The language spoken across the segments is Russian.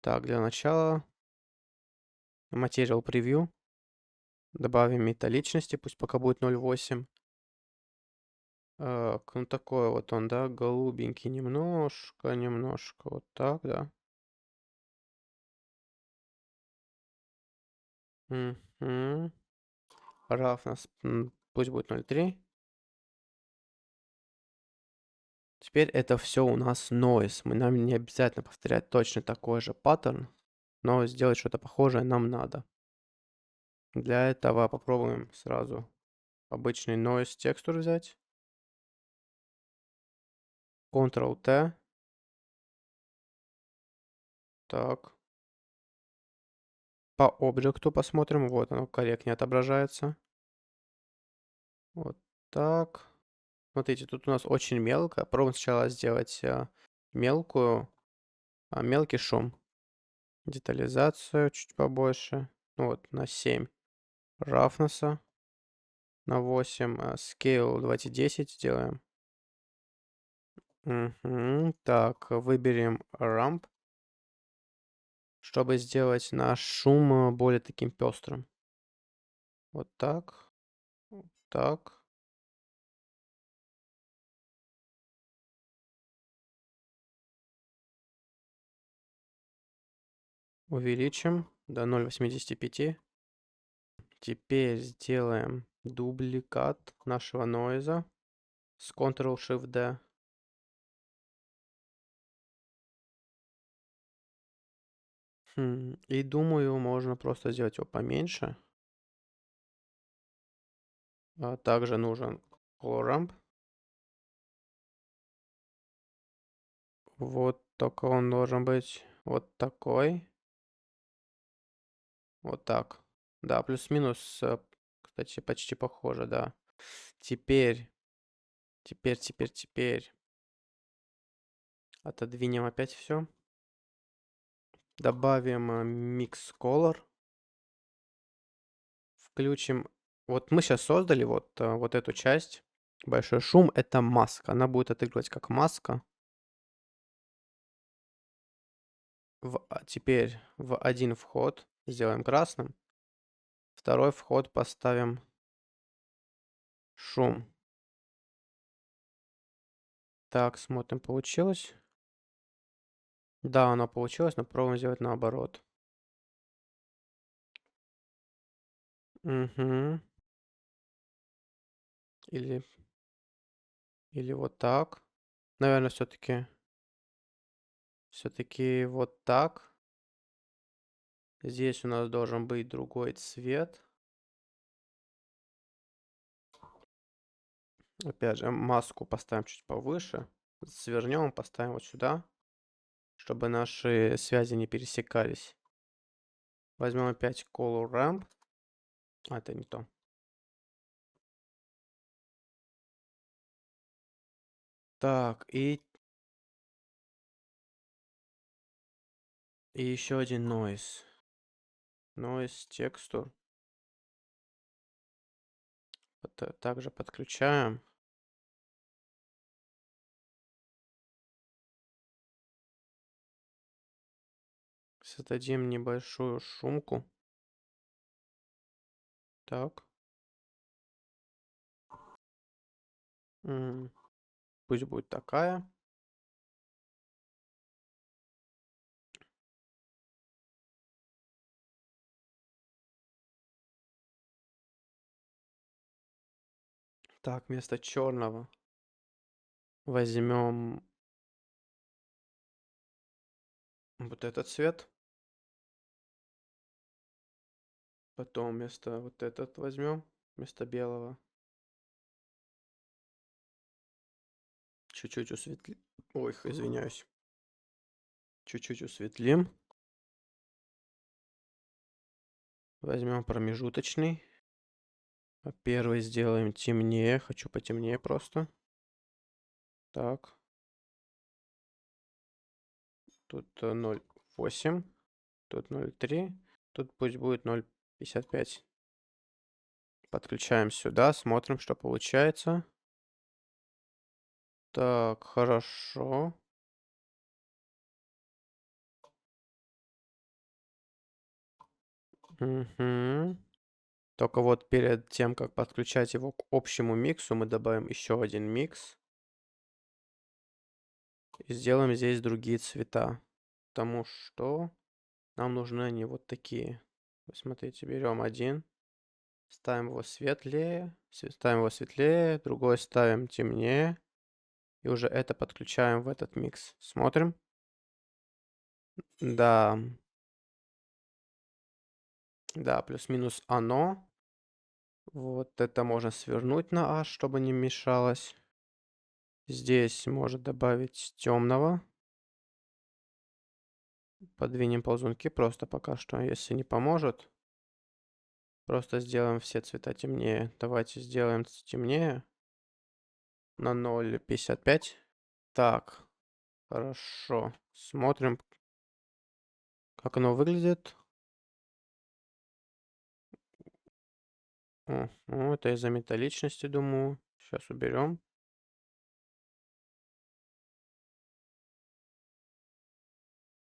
Так, для начала Material Preview. Добавим металличности, пусть пока будет 0,8. Ну такой вот он, да, голубенький немножко, вот так, да. Мгм. Roughness, пусть будет 0,3. Теперь это все у нас noise. Нам не обязательно повторять точно такой же паттерн, но сделать что-то похожее нам надо. Для этого попробуем сразу обычный noise текстур взять. Ctrl-T. Так. По объекту посмотрим. Вот оно корректнее отображается. Вот так. Смотрите, тут у нас очень мелко. Попробуем сначала сделать мелкий шум. Детализацию чуть побольше. Ну вот, на 7. Roughness на 8. Scale давайте 10 сделаем. Так, выберем Ramp, чтобы сделать наш шум более таким пестрым. Вот так. Вот так. Увеличим до 0,85. Теперь сделаем дубликат нашего нойза с Ctrl-Shift-D. И думаю, можно просто сделать его поменьше. Также нужен Color Ramp. Вот только он должен быть вот такой. Вот так. Да, плюс-минус, кстати, почти похоже, да. Теперь отодвинем опять все. Добавим Mix Color. Включим. Вот мы сейчас создали вот эту часть. Большой шум — это маска. Она будет отыгрывать как маска. Теперь в один вход сделаем красным. Второй вход поставим шум. Так, смотрим, получилось. Да, оно получилось, но пробуем сделать наоборот. Угу. Или, или вот так. Наверное, все-таки вот так. Здесь у нас должен быть другой цвет. Опять же, маску поставим чуть повыше. Свернем, поставим вот сюда, чтобы наши связи не пересекались. Возьмем опять Color Ramp. Это не то. Так, и еще один noise. Noise текстур. Также подключаем. Создадим небольшую шумку. Так. Пусть будет такая. Так, вместо черного возьмем вот этот цвет. Потом вместо вот этот возьмем, вместо белого. Чуть-чуть усветлим. Ой, извиняюсь. Чуть-чуть усветлим. Возьмем промежуточный. Первый сделаем темнее. Хочу потемнее просто. Так. Тут 0,8. Тут 0,3. Тут пусть будет 0,55. Подключаем сюда. Смотрим, что получается. Так, хорошо. Мгм. Только вот перед тем, как подключать его к общему миксу, мы добавим еще один микс и сделаем здесь другие цвета. Потому что нам нужны они вот такие. Вот смотрите, берем один, ставим его светлее, ставим его светлее, другой ставим темнее. И уже это подключаем в этот микс. Смотрим. Да, да, плюс-минус оно. Вот это можно свернуть на H, чтобы не мешалось. Здесь может добавить темного. Подвинем ползунки просто пока что, если не поможет. Просто сделаем все цвета темнее. Давайте сделаем темнее на 0,55. Так, хорошо. Смотрим, как оно выглядит. Ну, это из-за металличности, думаю. Сейчас уберем.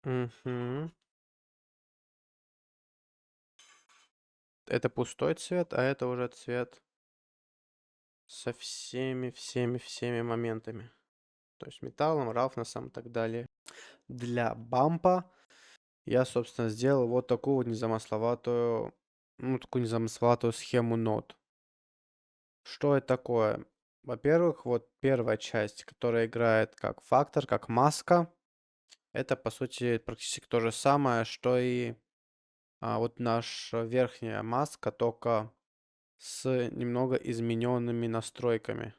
Мгм. Это пустой цвет, а это уже цвет со всеми моментами. То есть металлом, рафносом и так далее. Для бампа я, собственно, сделал вот такую вот незамысловатую, ну, такую незамысловатую схему нот. Что это такое? Во-первых, вот первая часть, которая играет как фактор, как маска, это, по сути, практически то же самое, что и вот наша верхняя маска, только с немного измененными настройками.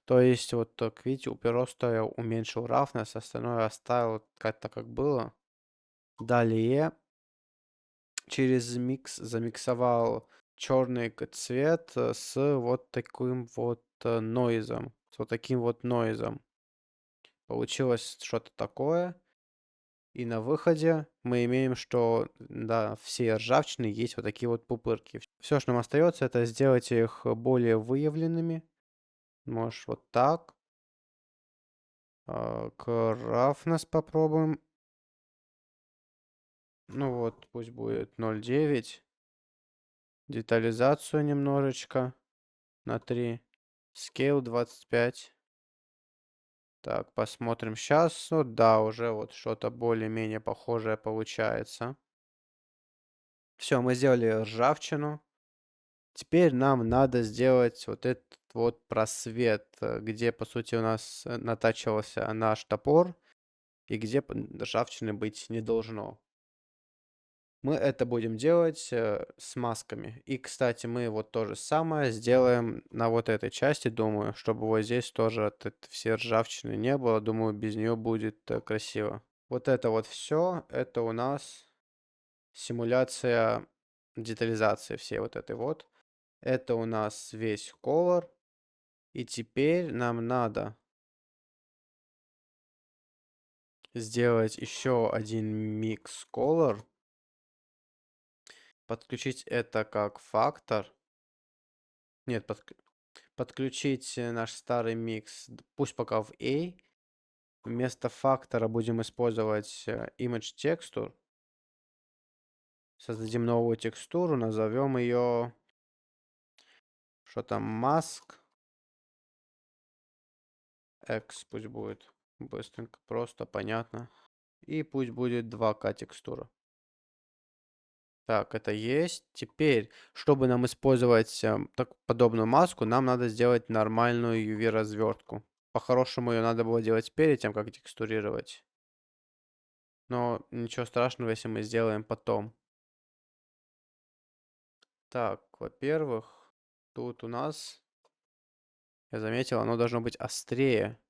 То есть, вот, так видите, просто я уменьшил roughness, остальное оставил так, как было. Далее через микс замиксовал черный цвет с вот таким вот нойзом. С вот таким вот нойзом. Получилось что-то такое. И на выходе мы имеем, что да, все ржавчины есть вот такие вот пупырки. Все, что нам остается, это сделать их более выявленными. Можешь вот так. Roughness попробуем. Ну вот, пусть будет 0,9. Детализацию немножечко на 3. Scale 25. Так, посмотрим сейчас. Вот, да, уже вот что-то более-менее похожее получается. Все, мы сделали ржавчину. Теперь нам надо сделать вот этот вот просвет, где, по сути, у нас натачивался наш топор и где ржавчины быть не должно. Мы это будем делать с масками. И, кстати, мы вот то же самое сделаем на вот этой части, думаю, чтобы вот здесь тоже все ржавчины не было. Думаю, без нее будет красиво. Вот это вот все, это у нас симуляция детализации всей вот этой вот. Это у нас весь color. И теперь нам надо сделать еще один mix color. Подключить это как фактор. Нет, подключить наш старый микс, пусть пока в A. Вместо фактора будем использовать image texture. Создадим новую текстуру, назовем ее, что там, mask X пусть будет. Быстренько, просто, понятно. И пусть будет 2К текстура. Так, это есть. Теперь, чтобы нам использовать подобную маску, нам надо сделать нормальную UV-развертку. По-хорошему ее надо было делать перед тем, как текстурировать. Но ничего страшного, если мы сделаем потом. Так, во-первых, тут у нас, я заметил, оно должно быть острее.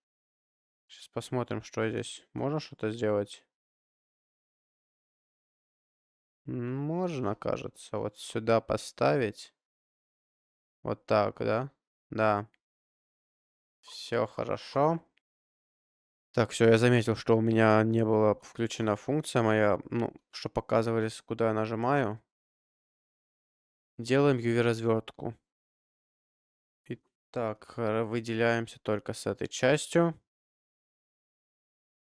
Сейчас посмотрим, что здесь. Можно что-то сделать? Можно, кажется, вот сюда поставить. Вот так, да? Да. Все хорошо. Так, все, я заметил, что у меня не была включена функция моя, ну, что показывались, куда я нажимаю. Делаем UV-развертку. Итак, выделяемся только с этой частью.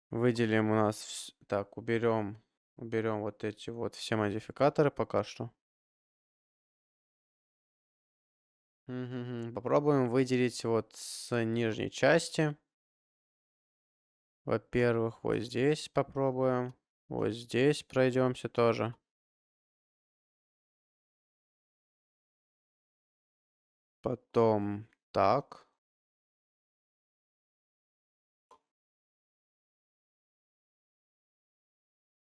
Выделим у нас, так, уберем вот эти вот все модификаторы пока что. Попробуем выделить вот с нижней части. Во-первых, вот здесь попробуем. Вот здесь пройдемся тоже. Потом так.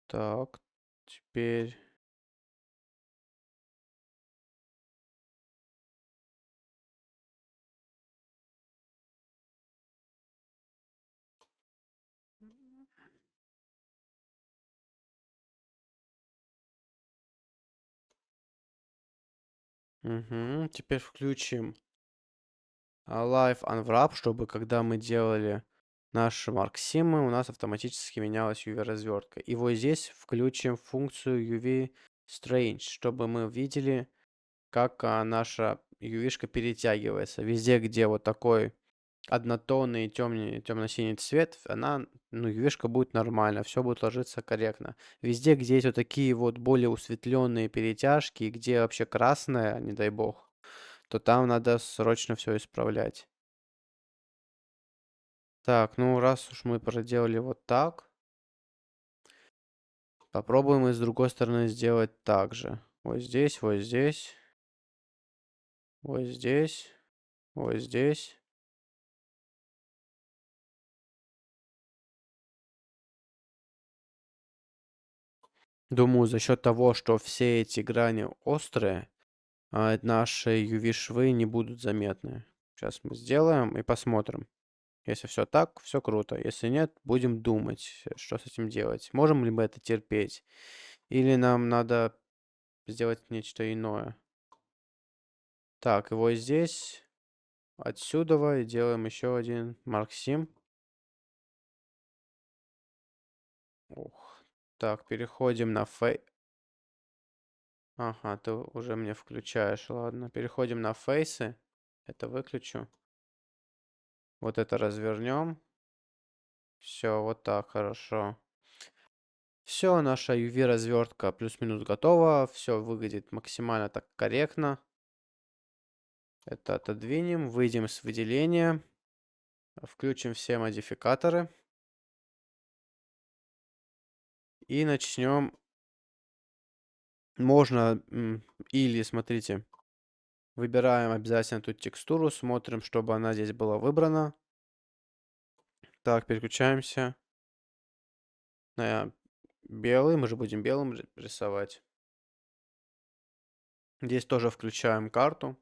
Так. Теперь. Теперь включим Live Unwrap, чтобы когда мы делали наши марксимы, у нас автоматически менялась UV-развертка. И вот здесь включим функцию UV Strange, чтобы мы видели, как наша UV-шка перетягивается. Везде, где вот такой однотонный темно-синий цвет, она, ну, UV-шка будет нормально, все будет ложиться корректно. Везде, где есть вот такие вот более усветленные перетяжки, где вообще красное, не дай бог, то там надо срочно все исправлять. Так, ну раз уж мы проделали вот так, попробуем и с другой стороны сделать так же. Вот здесь, вот здесь, вот здесь, вот здесь. Думаю, за счет того, что все эти грани острые, наши UV-швы не будут заметны. Сейчас мы сделаем и посмотрим. Если все так, все круто. Если нет, будем думать, что с этим делать. Можем ли мы это терпеть? Или нам надо сделать нечто иное? Так, его здесь, отсюда, и делаем еще один Марксим. Ух. Так, переходим на фей... Ага, ты уже мне включаешь, ладно. Переходим на фейсы. Это выключу. Вот это развернем. Все, вот так, хорошо. Все, наша UV-развертка плюс-минус готова. Все выглядит максимально так корректно. Это отодвинем, выйдем с выделения. Включим все модификаторы. И начнем. Можно или, смотрите, выбираем обязательно тут текстуру, смотрим, чтобы она здесь была выбрана. Так, переключаемся на белый. Мы же будем белым рисовать. Здесь тоже включаем карту.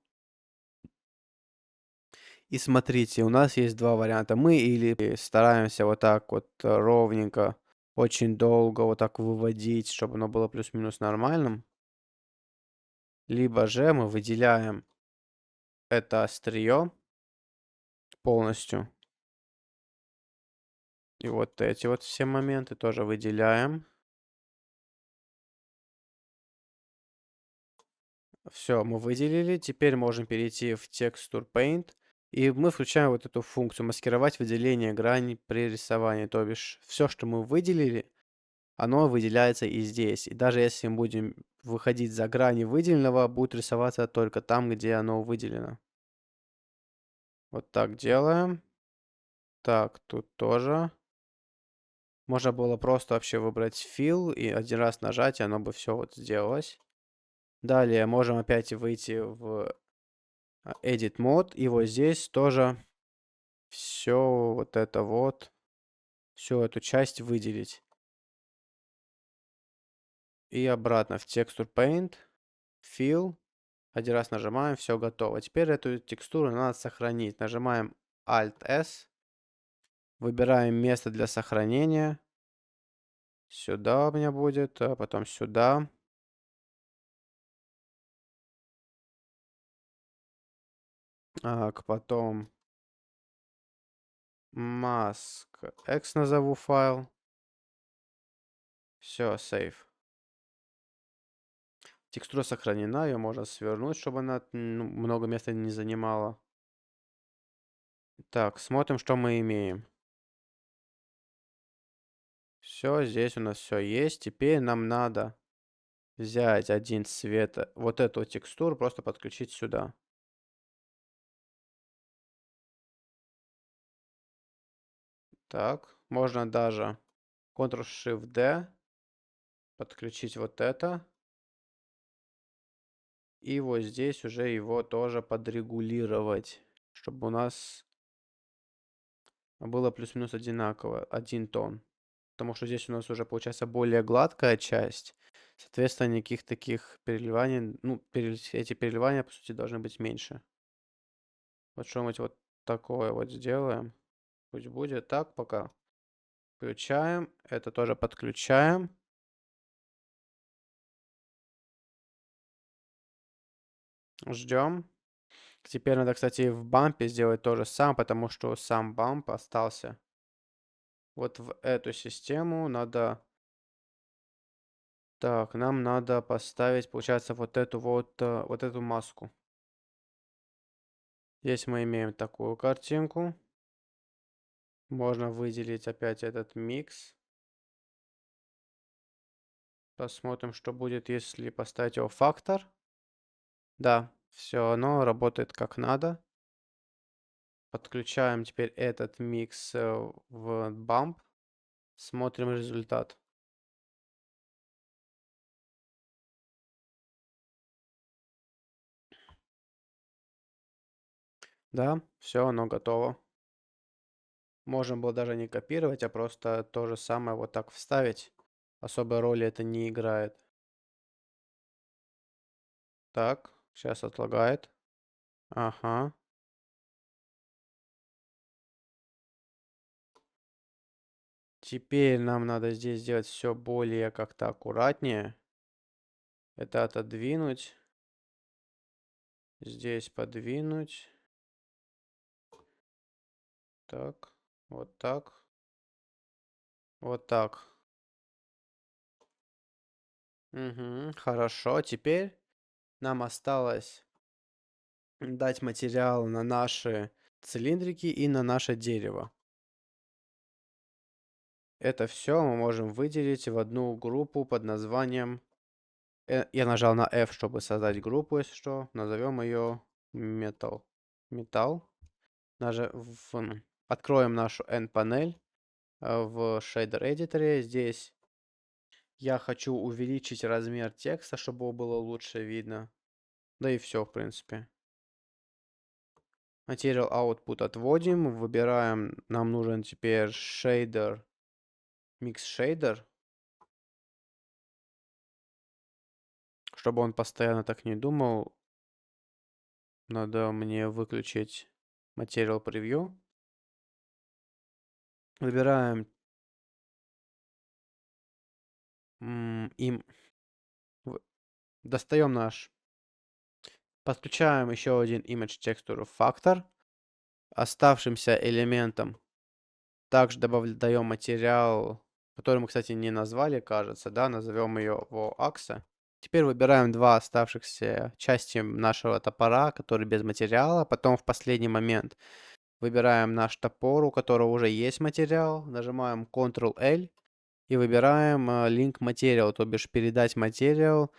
И смотрите, у нас есть два варианта. Мы или стараемся вот так вот ровненько, очень долго вот так выводить, чтобы оно было плюс-минус нормальным. Либо же мы выделяем это острие полностью. И вот эти вот все моменты тоже выделяем. Все, мы выделили. Теперь можем перейти в Texture Paint. И мы включаем вот эту функцию маскировать выделение грани при рисовании. То бишь, все, что мы выделили, оно выделяется и здесь. И даже если мы будем выходить за грани выделенного, будет рисоваться только там, где оно выделено. Вот так делаем. Так, тут тоже. Можно было просто вообще выбрать Fill и один раз нажать, и оно бы все вот сделалось. Далее можем опять выйти в Edit Mode, и вот здесь тоже все вот это вот, всю эту часть выделить. И обратно в Texture Paint, Fill, один раз нажимаем, все готово. Теперь эту текстуру надо сохранить. Нажимаем Alt-S, выбираем место для сохранения. Сюда у меня будет, а потом сюда. Потом Mask X назову файл. Все, сейв. Текстура сохранена, ее можно свернуть, чтобы она много места не занимала. Так, смотрим, что мы имеем. Все, здесь у нас все есть. Теперь нам надо взять один цвет, вот эту текстуру, просто подключить сюда. Так, можно даже Ctrl-Shift-D, подключить вот это. И вот здесь уже его тоже подрегулировать, чтобы у нас было плюс-минус одинаково, один тон. Потому что здесь у нас уже получается более гладкая часть. Соответственно, никаких таких переливаний, ну, эти переливания, по сути, должны быть меньше. Вот что-нибудь вот такое вот сделаем. Пусть будет так пока. Включаем. Это тоже подключаем. Ждем. Теперь надо, кстати, в бампе сделать то же самое, потому что сам бамп остался. Вот в эту систему надо... Так, нам надо поставить, получается, вот эту вот эту маску. Здесь мы имеем такую картинку. Можно выделить опять этот микс. Посмотрим, что будет, если поставить его фактор. Да, все, оно работает как надо. Подключаем теперь этот микс в бамп. Смотрим результат. Да, все, оно готово. Можем было даже не копировать, а просто то же самое вот так вставить. Особой роли это не играет. Так, сейчас отлагает. Ага. Теперь нам надо здесь сделать все более как-то аккуратнее. Это отодвинуть. Здесь подвинуть. Так, вот так. Вот так. Угу, хорошо. Теперь нам осталось дать материал на наши цилиндрики и на наше дерево. Это все мы можем выделить в одну группу под названием... Я нажал на F, чтобы создать группу, если что. Назовем ее Metal. Metal. Откроем нашу N-панель в Shader Editor. Здесь я хочу увеличить размер текста, чтобы его было лучше видно. Да и все, в принципе. Material Output отводим. Выбираем, нам нужен теперь Shader, Mix Shader. Чтобы он постоянно так не думал, надо мне выключить Material Preview. Выбираем им, достаем наш, подключаем еще один Image Texture Factor. Оставшимся элементом также даем материал, который мы, кстати, не назвали, кажется, да, назовем ее Axe. Теперь выбираем два оставшихся части нашего топора, которые без материала. Потом в последний момент выбираем наш топор, у которого уже есть материал. Нажимаем Ctrl-L и выбираем Link Material, то бишь передать материал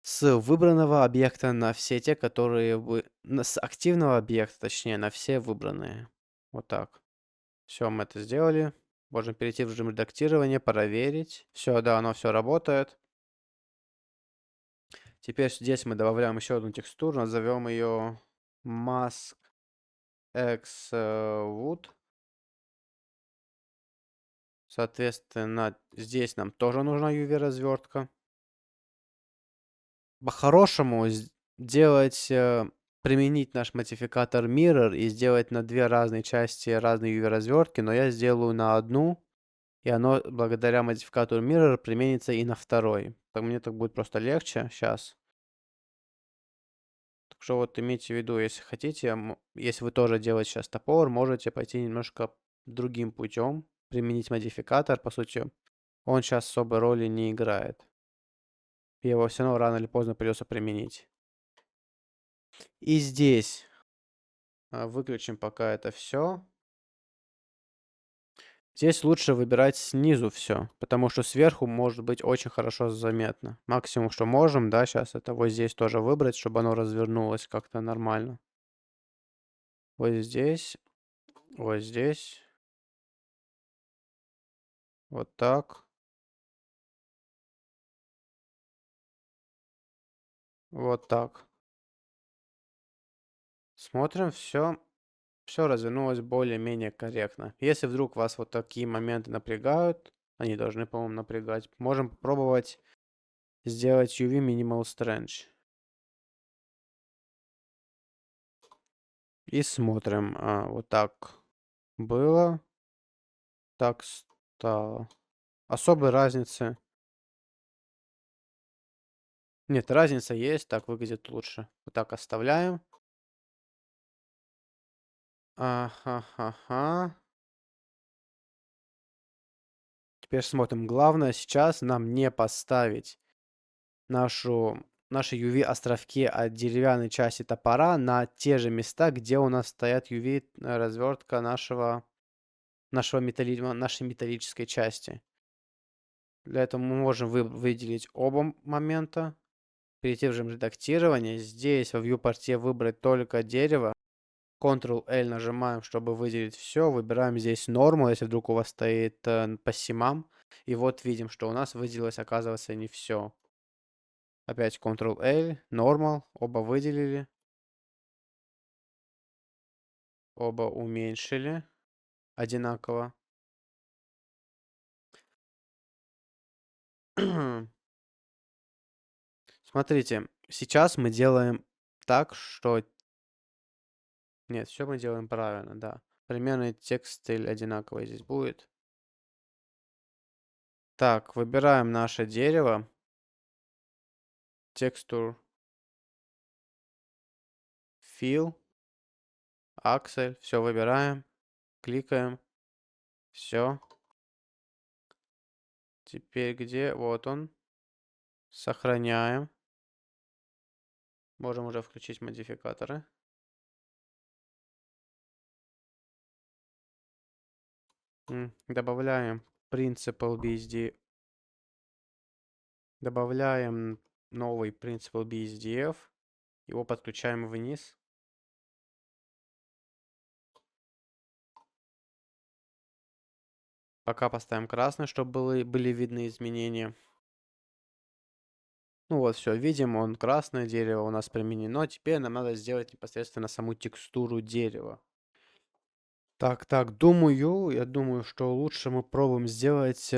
с выбранного объекта на все те, которые с активного объекта, точнее, на все выбранные. Вот так. Все, мы это сделали. Можем перейти в режим редактирования, проверить. Все, да, оно все работает. Теперь здесь мы добавляем еще одну текстуру, назовем ее Mask X Wood. Соответственно, здесь нам тоже нужна UV-развертка. По-хорошему делать, применить наш модификатор Mirror и сделать на две разные части разные UV-развертки, но я сделаю на одну, и оно благодаря модификатору Mirror применится и на второй. Мне так будет просто легче сейчас. Так что вот имейте в виду, если хотите, если вы тоже делаете сейчас топор, можете пойти немножко другим путем, применить модификатор, по сути, он сейчас особой роли не играет. Его все равно рано или поздно придется применить. И здесь выключим пока это все. Здесь лучше выбирать снизу все, потому что сверху может быть очень хорошо заметно. Максимум, что можем, да, сейчас это вот здесь тоже выбрать, чтобы оно развернулось как-то нормально. Вот здесь, вот здесь. Вот так. Вот так. Смотрим, все развернулось более-менее корректно. Если вдруг вас вот такие моменты напрягают, они должны, по-моему, напрягать, можем попробовать сделать UV Minimal Strange. И смотрим, вот так было, так стало. Особой разницы. Нет, разница есть, так выглядит лучше. Вот так оставляем. Ага. Теперь смотрим. Главное сейчас нам не поставить наши UV-островки от деревянной части топора на те же места, где у нас стоят UV-развертка нашей металлической части. Для этого мы можем выделить оба момента, перейти в режим редактирования. Здесь во вьюпорте выбрать только дерево. Ctrl-L нажимаем, чтобы выделить все. Выбираем здесь норму, если вдруг у вас стоит по симам. И вот видим, что у нас выделилось, оказывается, не все. Опять Ctrl-L, Normal, оба выделили, оба уменьшили одинаково. Смотрите, сейчас мы делаем так, что... Нет, все мы делаем правильно, да. Примерно текст, стиль одинаковый здесь будет. Так, выбираем наше дерево. Текстур, Fill, Axel, все выбираем, кликаем, все. Теперь где? Вот он. Сохраняем. Можем уже включить модификаторы. Добавляем Principal BSD. Добавляем новый Principal BSDF. Его подключаем вниз. Пока поставим красный, чтобы были видны изменения. Ну вот, все, видим, он красное дерево у нас применено. Теперь нам надо сделать непосредственно саму текстуру дерева. Так, я думаю, что лучше мы пробуем сделать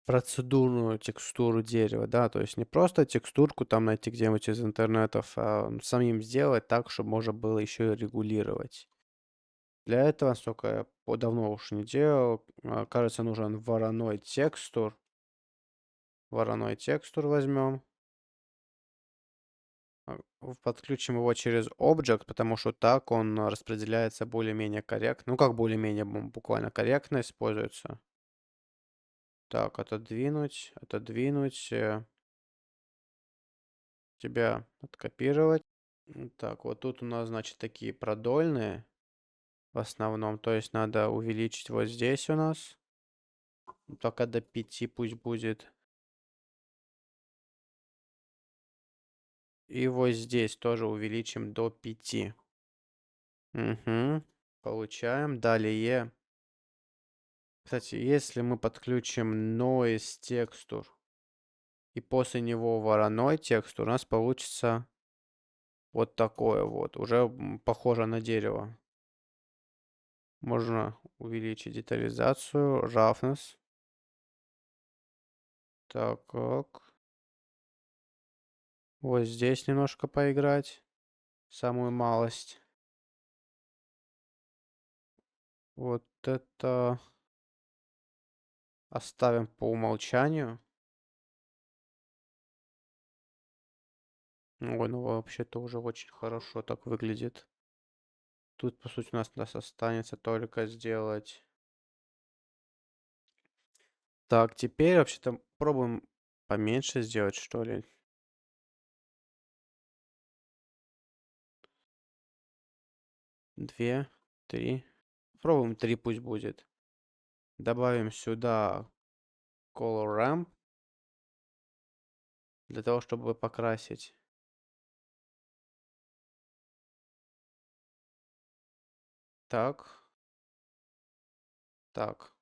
процедурную текстуру дерева, да, то есть не просто текстурку там найти где-нибудь из интернетов, а самим сделать так, чтобы можно было еще и регулировать. Для этого, насколько я давно уж не делал, кажется, нужен вороной текстур. Вороной текстур возьмем. Подключим его через Object, потому что так он распределяется более-менее корректно. Ну, как более-менее, буквально корректно используется. Так, отодвинуть, тебя откопировать. Так, вот тут у нас, значит, такие продольные в основном. То есть надо увеличить вот здесь у нас. Только до 5 пусть будет. И вот здесь тоже увеличим до 5. Угу. Получаем. Далее. Кстати, если мы подключим Noise Texture и после него вороной текстур, у нас получится вот такое вот. Уже похоже на дерево. Можно увеличить детализацию, roughness. Так, как. Вот здесь немножко поиграть. Самую малость. Вот это оставим по умолчанию. Ой, ну вообще-то уже очень хорошо так выглядит. Тут, по сути, у нас останется только сделать. Так, теперь вообще-то пробуем поменьше сделать, что ли. 2, 3. Пробуем 3 пусть будет. Добавим сюда Color Ramp для того, чтобы покрасить. Так. Так.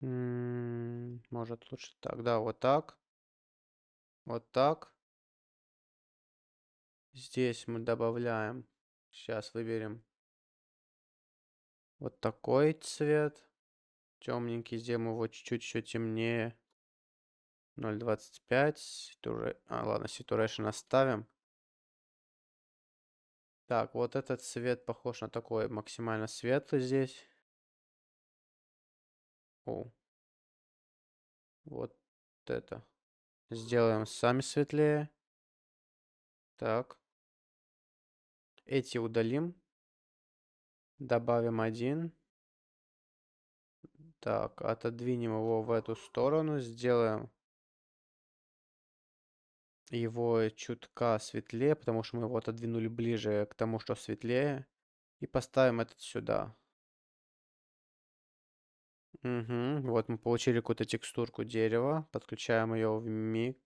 Может лучше так. Да, вот так. Вот так. Здесь мы добавляем. Сейчас выберем вот такой цвет. Темненький. Сделаем его чуть-чуть еще темнее. 0,25. Ладно, saturation оставим. Так, вот этот цвет похож на такой максимально светлый здесь. О, вот это. Сделаем сами светлее. Так. Эти удалим. Добавим один. Так, отодвинем его в эту сторону. Сделаем его чутка светлее, потому что мы его отодвинули ближе к тому, что светлее. И поставим этот сюда. Угу. Вот мы получили какую-то текстурку дерева. Подключаем ее в миг.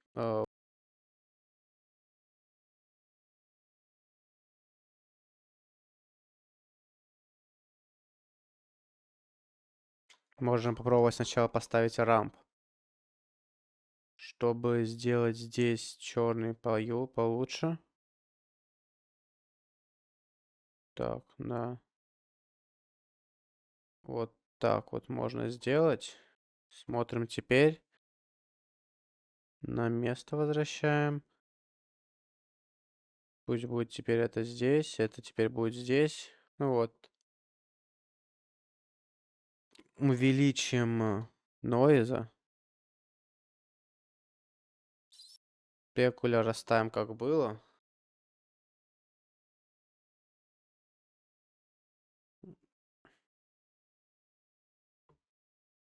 Можем попробовать сначала поставить рамп. Чтобы сделать здесь черный получше. Так, да. Вот так вот можно сделать. Смотрим теперь. На место возвращаем. Пусть будет теперь это здесь. Это теперь будет здесь. Ну вот. Увеличим нойза. Спекуля расставим как было.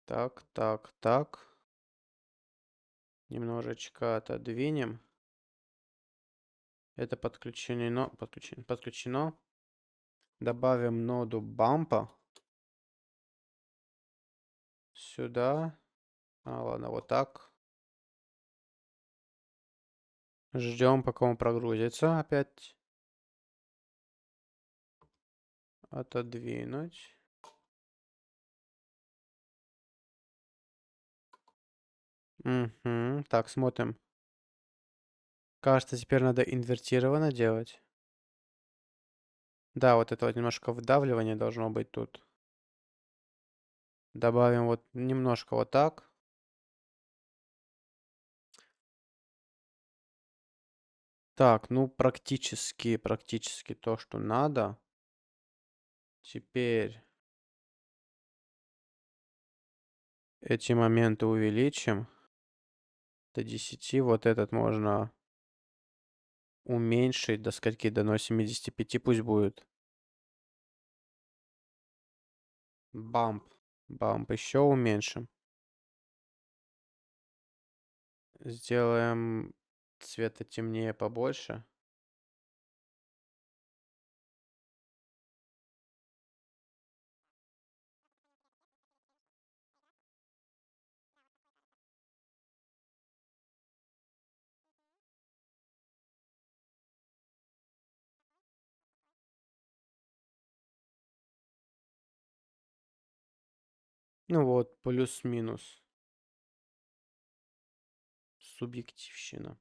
Так, так, так. Немножечко отодвинем. Это подключено. Добавим ноду бампа. Сюда. Ладно, вот так. Ждем, пока он прогрузится опять. Отодвинуть. Угу. Так, смотрим. Кажется, теперь надо инвертированно делать. Да, вот это вот немножко вдавливание должно быть тут. Добавим вот немножко вот так. Так, ну практически то, что надо. Теперь эти моменты увеличим до 10. Вот этот можно уменьшить до скольки? До 0,75 пусть будет. Бамп. Бамп еще уменьшим. Сделаем цвета темнее побольше. Ну вот, плюс-минус. Субъективщина.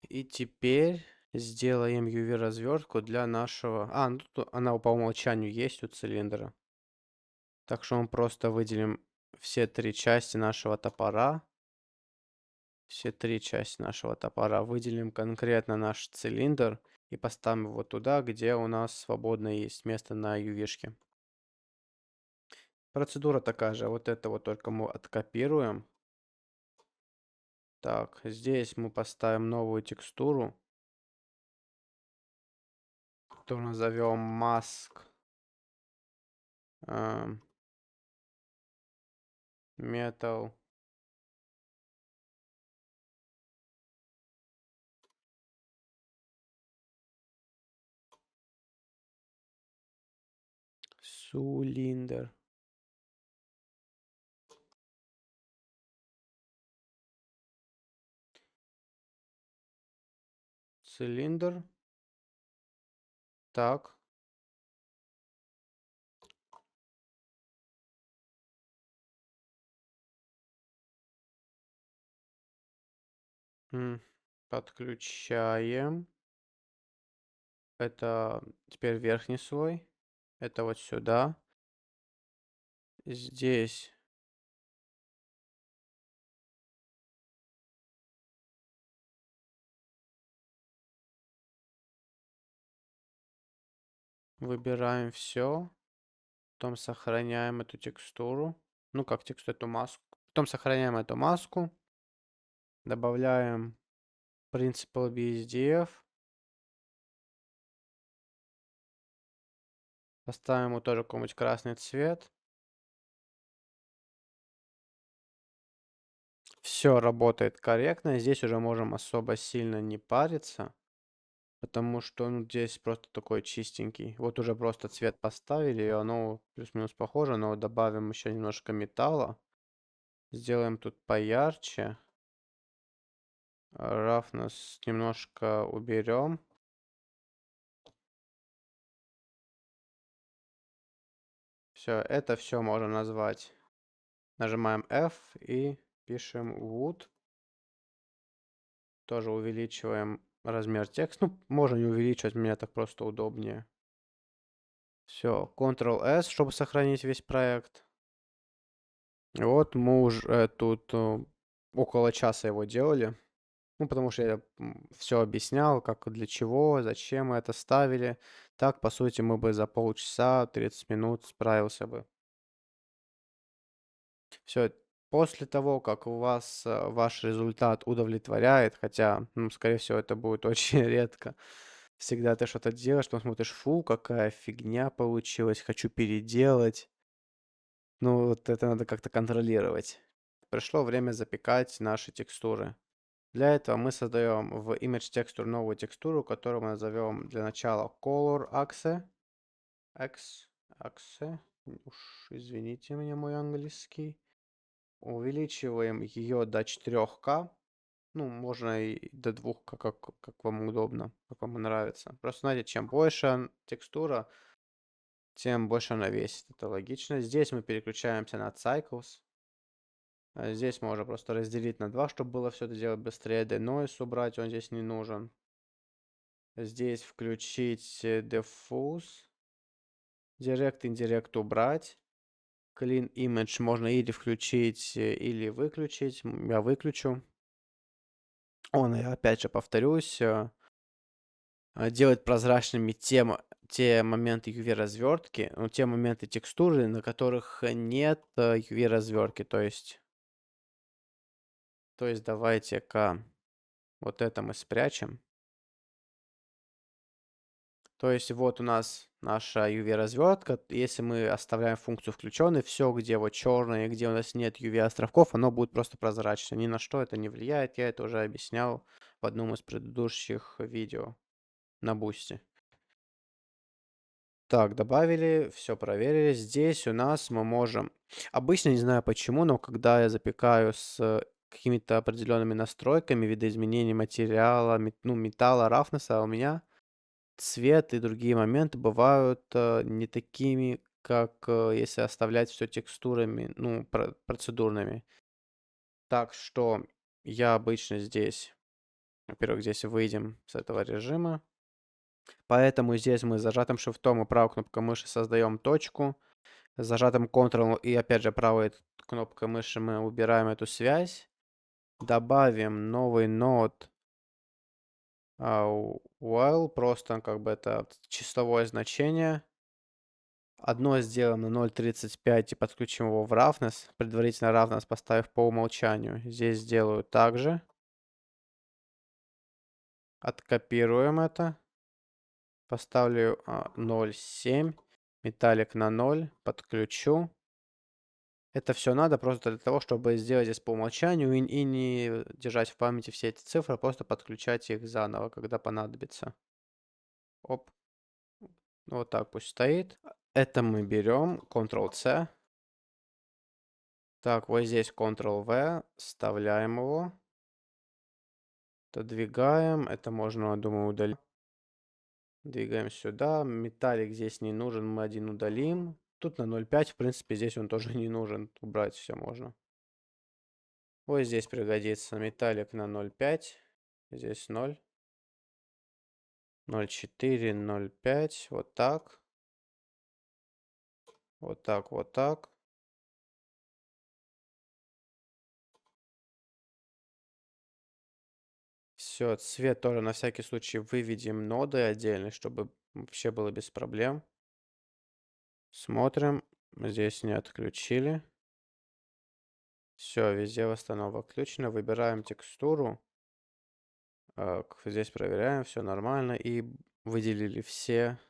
И теперь сделаем UV-развертку для нашего... ну тут она по умолчанию есть у цилиндра. Так что мы просто выделим все три части нашего топора. Все три части нашего топора. Выделим конкретно наш цилиндр и поставим его туда, где у нас свободно есть место на UV-шке. Процедура такая же. Вот это вот только мы откопируем. Так, здесь мы поставим новую текстуру, которую назовем Mask Metal. Цилиндр. цилиндр. Так. Подключаем. Это теперь верхний слой. Это вот сюда. Здесь выбираем все. Потом сохраняем эту текстуру. Ну, как текстуру, эту маску. Потом сохраняем эту маску. Добавляем Principal BSDF. Поставим ему тоже какой-нибудь красный цвет. Все работает корректно. Здесь уже можем особо сильно не париться. Потому что ну, здесь просто такой чистенький. Вот уже просто цвет поставили, и оно плюс-минус похоже, но добавим еще немножко металла. Сделаем тут поярче. Roughness немножко уберем. Все, это все можно назвать. Нажимаем F и пишем Wood. Тоже увеличиваем размер текста. Ну, можно не увеличивать, мне так просто удобнее. Все, Ctrl-S, чтобы сохранить весь проект. И вот мы уже тут около часа его делали. Ну, потому что я все объяснял, как, для чего, зачем мы это ставили. Так, по сути, мы бы за полчаса, 30 минут справился бы. Все, после того, как у вас ваш результат удовлетворяет, хотя, ну, скорее всего, это будет очень редко. Всегда ты что-то делаешь, потом смотришь, фу, какая фигня получилась, хочу переделать. Ну, вот это надо как-то контролировать. Пришло время запекать наши текстуры. Для этого мы создаем в Image Texture новую текстуру, которую мы назовем для начала Color Axe. Axe. Уж извините меня, мой английский. Увеличиваем ее до 4К. Ну, можно и до 2К, как вам удобно, как вам нравится. Просто знаете, чем больше текстура, тем больше она весит. Это логично. Здесь мы переключаемся на Cycles. Здесь можно просто разделить на 2, чтобы было все это делать быстрее. Denoise убрать, он здесь не нужен. Здесь включить Diffuse. Direct, Indirect убрать. Clean Image можно или включить, или выключить. Я выключу. Он, я опять же повторюсь, делает прозрачными те моменты UV-развертки, ну, те моменты текстуры, на которых нет UV-развертки. То есть давайте-ка вот это мы спрячем. То есть вот у нас наша UV-развертка. Если мы оставляем функцию включенной, все, где вот черное, где у нас нет UV-островков, оно будет просто прозрачно. Ни на что это не влияет. Я это уже объяснял в одном из предыдущих видео на Бусти. Так, добавили, все проверили. Здесь у нас мы можем... Обычно, не знаю почему, но когда я запекаю с какими-то определенными настройками, видоизменений материала, ну, металла, рафнеса, у меня цвет и другие моменты бывают не такими, как если оставлять все текстурами, ну, процедурными. Так что я обычно здесь, во-первых, здесь выйдем с этого режима. Поэтому здесь мы с зажатым шифтом и правой кнопкой мыши создаем точку. С зажатым Ctrl и опять же правой кнопкой мыши мы убираем эту связь. Добавим новый нод while, просто как бы это числовое значение. Одно сделаем на 0.35 и подключим его в roughness. Предварительно roughness поставив по умолчанию. Здесь сделаю также. Откопируем это. Поставлю 0.7. Металлик на 0. Подключу. Это все надо просто для того, чтобы сделать здесь по умолчанию и не держать в памяти все эти цифры, а просто подключать их заново, когда понадобится. Оп. Вот так пусть стоит. Это мы берем, Ctrl-C. Так, вот здесь Ctrl-V, вставляем его. Отодвигаем. Это можно, думаю, удалить. Двигаем сюда. Металлик здесь не нужен. Мы один удалим. Тут на 0,5. В принципе, здесь он тоже не нужен. Убрать все можно. Ой, здесь пригодится. Металлик на 0,5. Здесь 0. 0,4, 0,5. Вот так. Вот так, вот так. Все, цвет тоже на всякий случай выведем нодой отдельно, чтобы вообще было без проблем. Смотрим. Здесь не отключили. Все, везде восстановка включена. Выбираем текстуру. Здесь проверяем, все нормально. И выделили все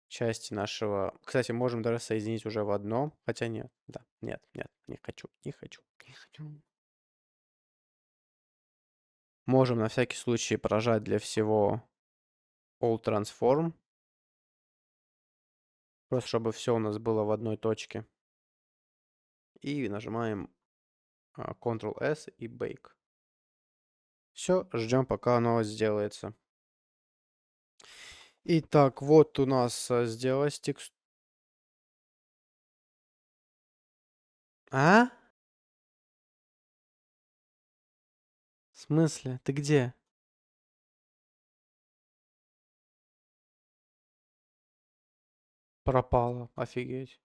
части нашего. Кстати, можем даже соединить уже в одно. Хотя нет. Да, нет, нет, не хочу, не хочу, не хочу. Можем на всякий случай прожать для всего All Transform. Просто чтобы все у нас было в одной точке. И нажимаем Ctrl-S и Bake. Все, ждем, пока оно сделается. Итак, вот у нас сделалась текстура. А? В смысле? Ты где? Пропала. Офигеть.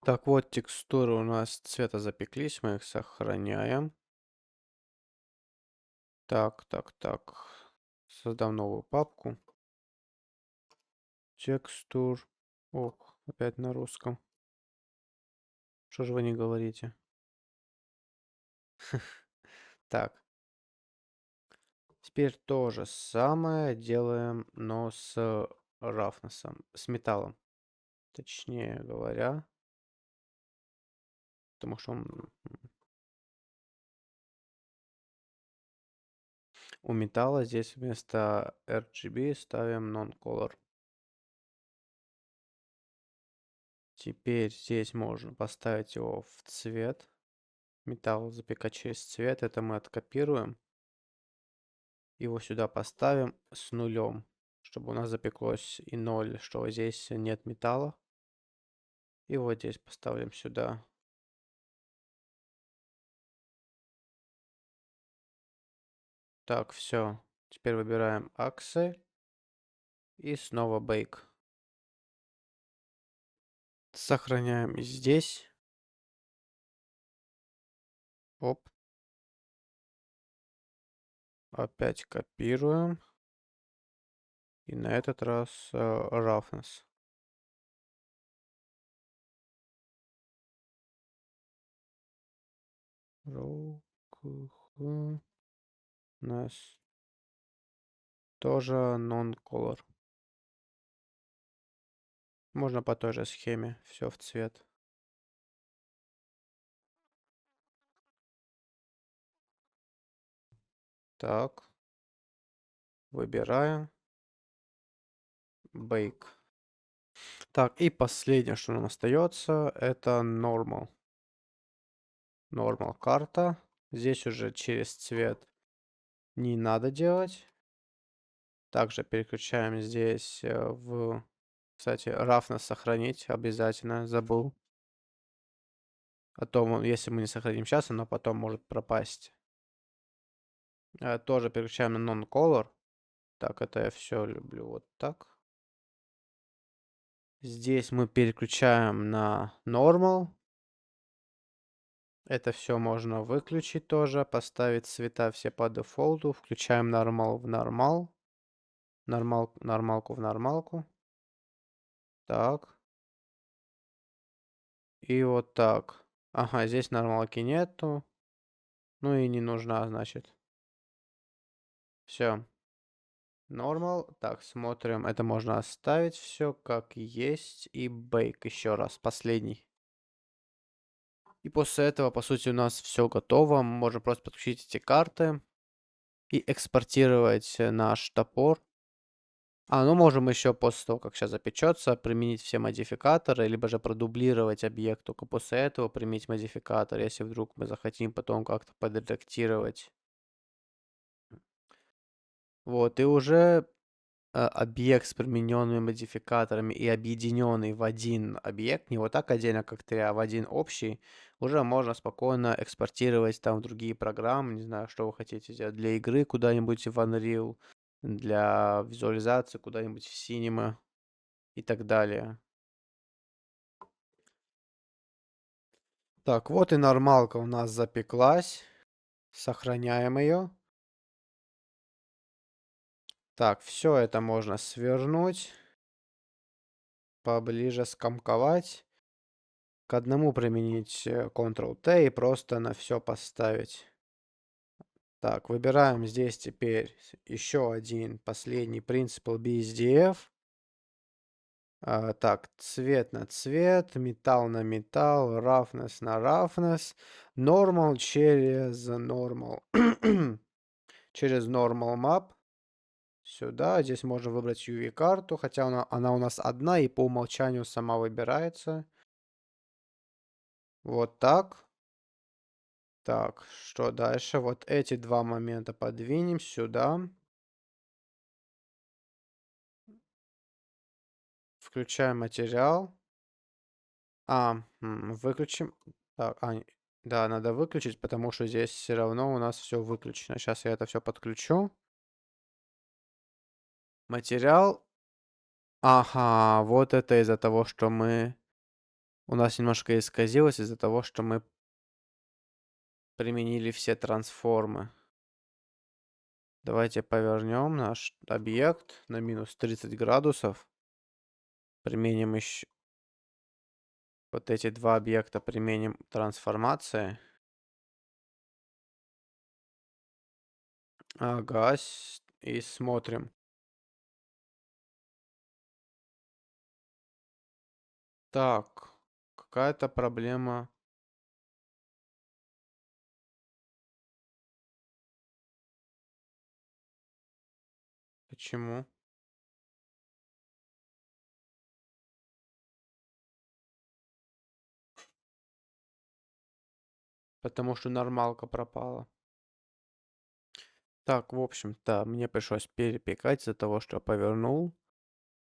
Так, вот текстуры у нас цвета запеклись. Мы их сохраняем. Так, так, так. Создам новую папку. Текстур. Ох, опять на русском. Что же вы не говорите? Так. Теперь то же самое делаем, но с рафнесом, с металлом. Точнее говоря. Потому что у металла здесь вместо RGB ставим non-color. Теперь здесь можно поставить его в цвет. Металл запекать через цвет. Это мы откопируем. Его сюда поставим с нулем, чтобы у нас запеклось и 0, что здесь нет металла. И вот здесь поставим сюда. Так, все. Теперь выбираем аксы. И снова Bake. Сохраняем здесь. Оп. Опять копируем. И на этот раз roughness. Roughness. Тоже non-color. Можно по той же схеме. Все в цвет. Так. Выбираем. Bake. Так, и последнее, что нам остается, это normal. Normal карта. Здесь уже через цвет не надо делать. Также переключаем здесь в... Кстати, roughness сохранить обязательно, забыл. А то, если мы не сохраним сейчас, оно потом может пропасть. Тоже переключаем на non-color. Так, это я все люблю вот так. Здесь мы переключаем на normal. Это все можно выключить тоже, поставить цвета все по дефолту. Включаем нормал в нормал. Нормалку в нормалку. Так. И вот так. Ага, здесь нормалки нету. Ну и не нужна, значит. Все. Нормал. Так, смотрим. Это можно оставить все как есть. И бейк еще раз. Последний. И после этого, по сути, у нас все готово. Мы можем просто подключить эти карты и экспортировать наш топор. Ну можем еще после того, как сейчас запечется, применить все модификаторы, либо же продублировать объект, только после этого применить модификатор, если вдруг мы захотим потом как-то подредактировать Вот, и уже объект с примененными модификаторами и объединенный в один объект, не вот так отдельно, как три, а в один общий, уже можно спокойно экспортировать там в другие программы, не знаю, что вы хотите сделать, для игры куда-нибудь в Unreal, для визуализации куда-нибудь в Cinema и так далее. Так, вот и нормалка у нас запеклась. Сохраняем ее. Так, все это можно свернуть, поближе скомковать, к одному применить Ctrl-T и просто на все поставить. Так, выбираем здесь теперь еще один последний Principal BSDF. Так, цвет на цвет, металл на металл, roughness на roughness, normal через normal, через normal map. Сюда, здесь можно выбрать UV-карту, хотя она у нас одна и по умолчанию сама выбирается. Вот так. Так, что дальше? Вот эти два момента подвинем сюда. Включаем материал. Выключим. Так, да, надо выключить, потому что здесь все равно у нас все выключено. Сейчас я это все подключу. Материал. Ага, вот это из-за того, что мы... У нас немножко исказилось из-за того, что мы применили все трансформы. Давайте повернем наш объект на минус 30 градусов. Применим еще вот эти два объекта, применим трансформации. Ага, и смотрим. Так, какая-то проблема. Почему? Потому что нормалка пропала. Так, в общем-то, мне пришлось перепекать из-за того, что я повернул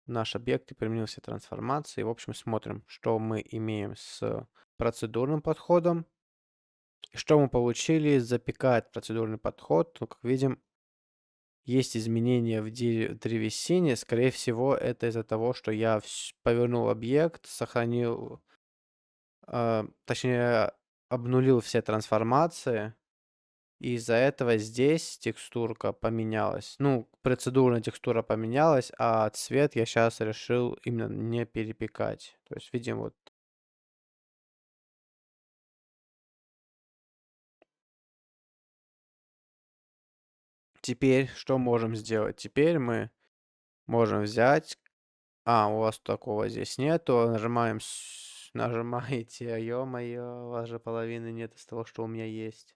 наш объект и применил все трансформации. В общем, смотрим, что мы имеем с процедурным подходом. Что мы получили? Запекает процедурный подход. Ну, как видим, есть изменения в древесине. Скорее всего, это из-за того, что я повернул объект, сохранил, точнее, обнулил все трансформации. И из-за этого здесь текстурка поменялась. Ну, процедурная текстура поменялась, а цвет я сейчас решил именно не перепекать. То есть, видим, вот теперь что можем сделать? Теперь мы можем взять... у вас такого здесь нету. Нажимаем, нажимаете, ё-моё, у вас же половины нет из того, что у меня есть.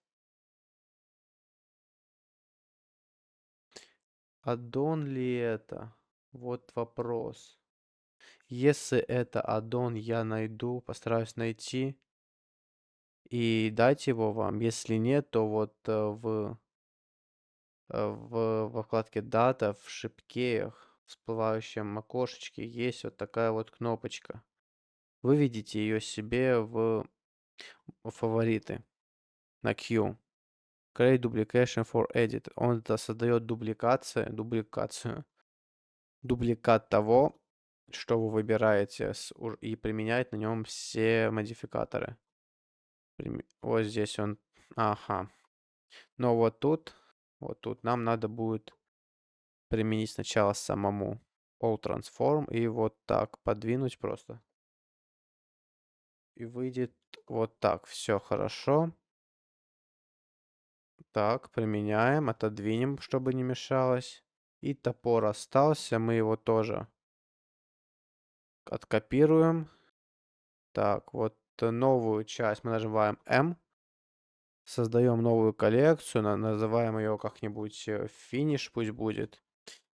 Аддон ли это? Вот вопрос. Если это аддон, я найду, постараюсь найти и дать его вам. Если нет, то вот во вкладке «Дата» в шипке, в всплывающем окошечке есть вот такая вот кнопочка. Выведите ее себе в фавориты на Q. Create duplication for edit. Он это создает дубликацию, дубликат того, что вы выбираете, и применяет на нем все модификаторы. Вот здесь он. Ага. Но вот тут нам надо будет применить сначала самому All Transform и вот так подвинуть просто. И выйдет вот так. Все хорошо. Так, применяем, отодвинем, чтобы не мешалось. И топор остался, мы его тоже откопируем. Так, вот новую часть мы нажимаем M. Создаем новую коллекцию, называем ее как-нибудь финиш пусть будет.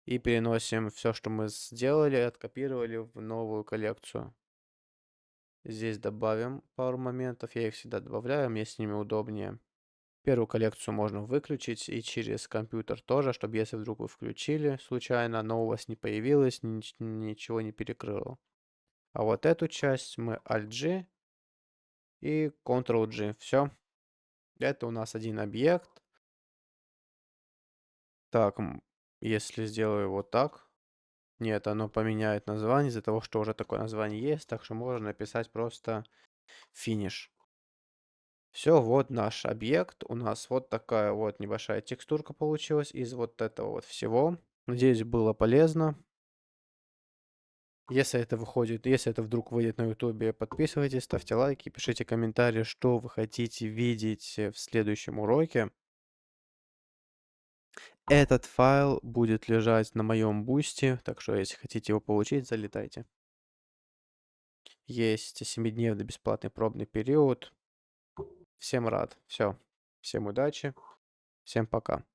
И переносим все, что мы сделали, откопировали в новую коллекцию. Здесь добавим пару моментов. Я их всегда добавляю, мне с ними удобнее. Первую коллекцию можно выключить и через компьютер тоже, чтобы если вдруг вы включили случайно, но у вас не появилось, ничего не перекрыло. А вот эту часть мы Alt-G и Ctrl-G. Все. Это у нас один объект. Так, если сделаю вот так. Нет, оно поменяет название из-за того, что уже такое название есть. Так что можно написать просто finish. Все, вот наш объект. У нас вот такая вот небольшая текстурка получилась из вот этого вот всего. Надеюсь, было полезно. Если это вдруг выйдет на ютубе, подписывайтесь, ставьте лайки, пишите комментарии, что вы хотите видеть в следующем уроке. Этот файл будет лежать на моем бусте, так что если хотите его получить, залетайте. Есть 7-дневный бесплатный пробный период. Всем рад. Все. Всем удачи. Всем пока.